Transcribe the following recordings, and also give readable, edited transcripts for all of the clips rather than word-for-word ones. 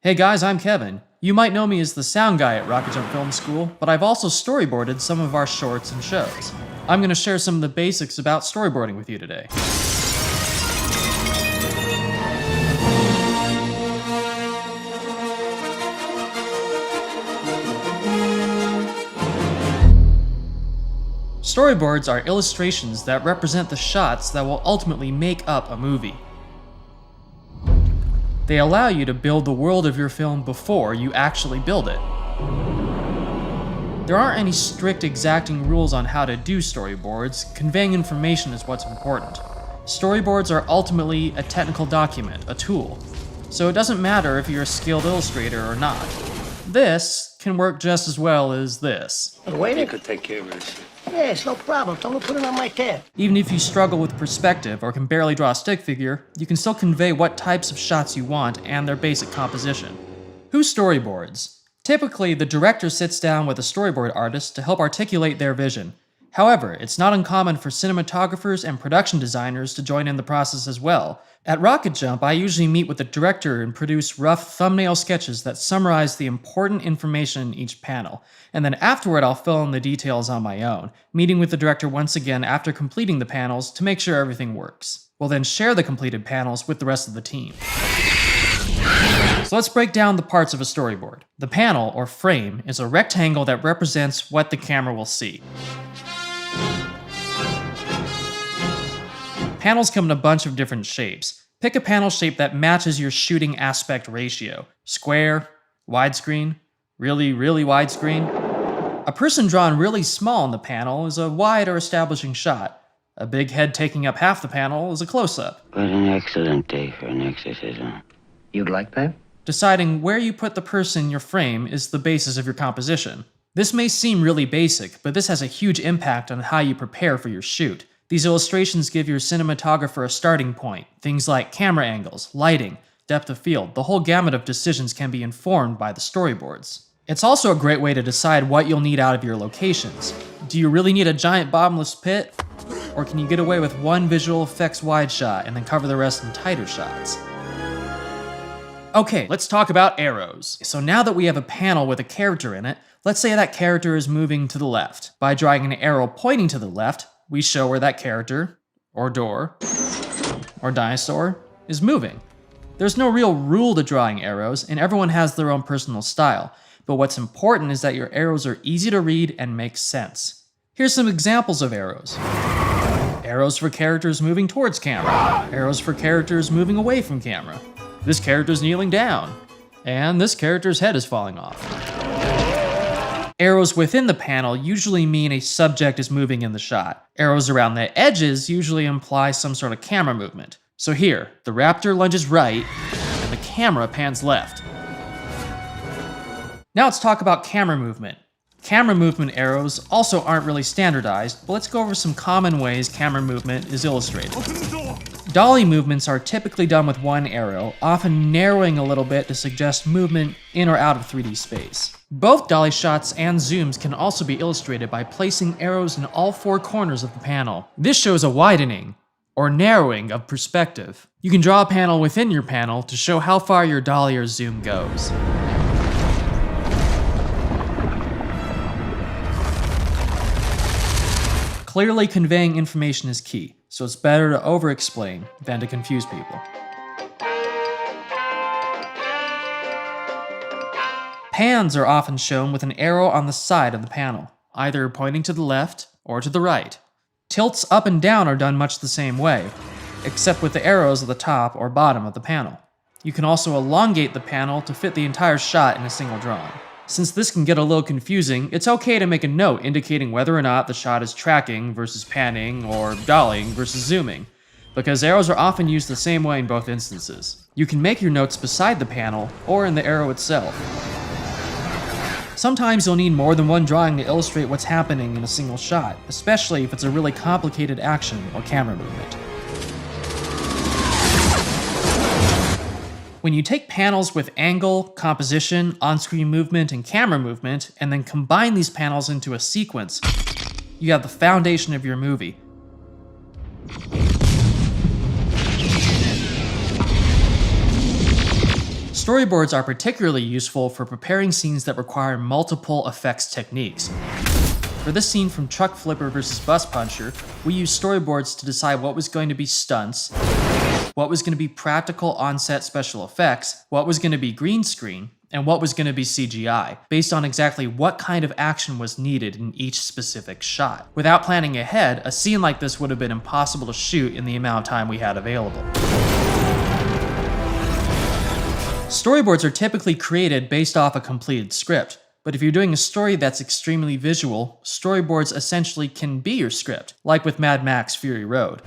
Hey guys, I'm Kevin. You might know me as the sound guy at Rocket Jump Film School, but I've also storyboarded some of our shorts and shows. I'm going to share some of the basics about storyboarding with you today. Storyboards are illustrations that represent the shots that will ultimately make up a movie. They allow you to build the world of your film before you actually build it. There aren't any strict exacting rules on how to do storyboards. Conveying information is what's important. Storyboards are ultimately a technical document, a tool. So it doesn't matter if you're a skilled illustrator or not. This can work just as well as this. Wait, You could take care of this. yes, no problem. Tell him to put it on my tab. Even if you struggle with perspective or can barely draw a stick figure, you can still convey what types of shots you want and their basic composition. Who storyboards? Typically, the director sits down with a storyboard artist to help articulate their vision. However, it's not uncommon for cinematographers and production designers to join in the process as well. At Rocket Jump, I usually meet with the director and produce rough thumbnail sketches that summarize the important information in each panel, and then afterward I'll fill in the details on my own, meeting with the director once again after completing the panels to make sure everything works. We'll then share the completed panels with the rest of the team. So let's break down the parts of a storyboard. The panel, or frame, is a rectangle that represents what the camera will see. Panels come in a bunch of different shapes. Pick a panel shape that matches your shooting aspect ratio. Square, widescreen, really widescreen. A person drawn really small in the panel is a wide or establishing shot. A big head taking up half the panel is a close-up. What an excellent day for an exorcism. You'd like that? Deciding where you put the person in your frame is the basis of your composition. This may seem really basic, but this has a huge impact on how you prepare for your shoot. These illustrations give your cinematographer a starting point. Things like camera angles, lighting, depth of field, the whole gamut of decisions can be informed by the storyboards. It's also a great way to decide what you'll need out of your locations. Do you really need a giant bottomless pit? Or can you get away with one visual effects wide shot and then cover the rest in tighter shots? Okay, let's talk about arrows. So now that we have a panel with a character in it, let's say that character is moving to the left. By drawing an arrow pointing to the left, we show where that character, or door, or dinosaur is moving. There's no real rule to drawing arrows, and everyone has their own personal style, but what's important is that your arrows are easy to read and make sense. Here's some examples of arrows. Arrows for characters moving towards camera. Arrows for characters moving away from camera. This character's kneeling down, and this character's head is falling off. Arrows within the panel usually mean a subject is moving in the shot. Arrows around the edges usually imply some sort of camera movement. So here, the raptor lunges right, and the camera pans left. Now let's talk about camera movement. Camera movement arrows also aren't really standardized, but let's go over some common ways camera movement is illustrated. Dolly movements are typically done with one arrow, often narrowing a little bit to suggest movement in or out of 3D space. Both dolly shots and zooms can also be illustrated by placing arrows in all four corners of the panel. This shows a widening, or narrowing, of perspective. You can draw a panel within your panel to show how far your dolly or zoom goes. Clearly conveying information is key, so it's better to over-explain than to confuse people. Pans are often shown with an arrow on the side of the panel, either pointing to the left or to the right. Tilts up and down are done much the same way, except with the arrows at the top or bottom of the panel. You can also elongate the panel to fit the entire shot in a single drawing. Since this can get a little confusing, it's okay to make a note indicating whether or not the shot is tracking versus panning or dollying versus zooming, because arrows are often used the same way in both instances. You can make your notes beside the panel or in the arrow itself. Sometimes you'll need more than one drawing to illustrate what's happening in a single shot, especially if it's a really complicated action or camera movement. When you take panels with angle, composition, on-screen movement, and camera movement, and then combine these panels into a sequence, you have the foundation of your movie. Storyboards are particularly useful for preparing scenes that require multiple effects techniques. For this scene from Truck Flipper vs. Bus Puncher, we used storyboards to decide what was going to be stunts, what was going to be practical on-set special effects, what was going to be green screen, and what was going to be CGI, based on exactly what kind of action was needed in each specific shot. Without planning ahead, a scene like this would have been impossible to shoot in the amount of time we had available. Storyboards are typically created based off a completed script, but if you're doing a story that's extremely visual, storyboards essentially can be your script, like with Mad Max Fury Road.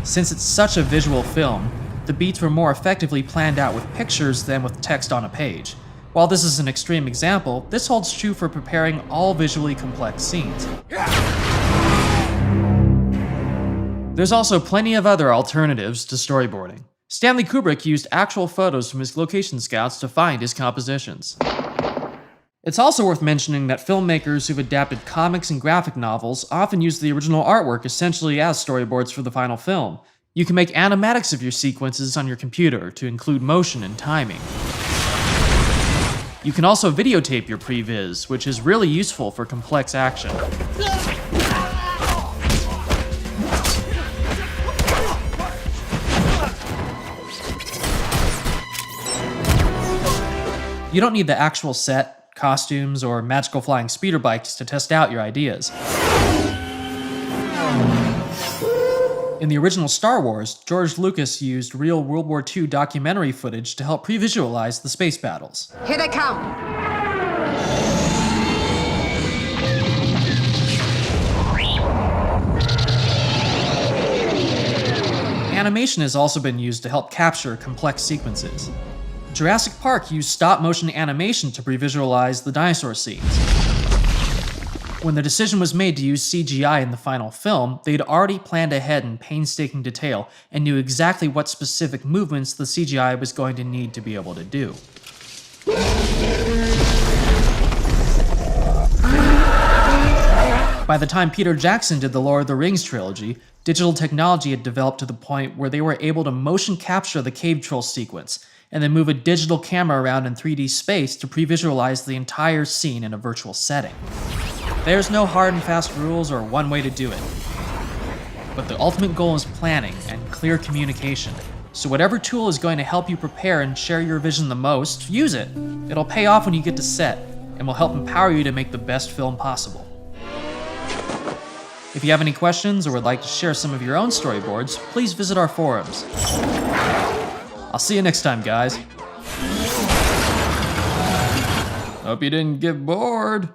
Since it's such a visual film, the beats were more effectively planned out with pictures than with text on a page. While this is an extreme example, this holds true for preparing all visually complex scenes. There's also plenty of other alternatives to storyboarding. Stanley Kubrick used actual photos from his location scouts to find his compositions. It's also worth mentioning that filmmakers who've adapted comics and graphic novels often use the original artwork essentially as storyboards for the final film. You can make animatics of your sequences on your computer to include motion and timing. You can also videotape your previs, which is really useful for complex action. You don't need the actual set, costumes, or magical flying speeder bikes to test out your ideas. In the original Star Wars, George Lucas used real World War II documentary footage to help pre-visualize the space battles. Here they come! Animation has also been used to help capture complex sequences. Jurassic Park used stop-motion animation to pre-visualize the dinosaur scenes. When the decision was made to use CGI in the final film, they'd already planned ahead in painstaking detail and knew exactly what specific movements the CGI was going to need to be able to do. By the time Peter Jackson did the Lord of the Rings trilogy, digital technology had developed to the point where they were able to motion capture the cave troll sequence, and then move a digital camera around in 3D space to pre-visualize the entire scene in a virtual setting. There's no hard and fast rules or one way to do it. But the ultimate goal is planning and clear communication. So whatever tool is going to help you prepare and share your vision the most, use it. It'll pay off when you get to set, and will help empower you to make the best film possible. If you have any questions or would like to share some of your own storyboards, please visit our forums. I'll see you next time, guys. Hope you didn't get bored.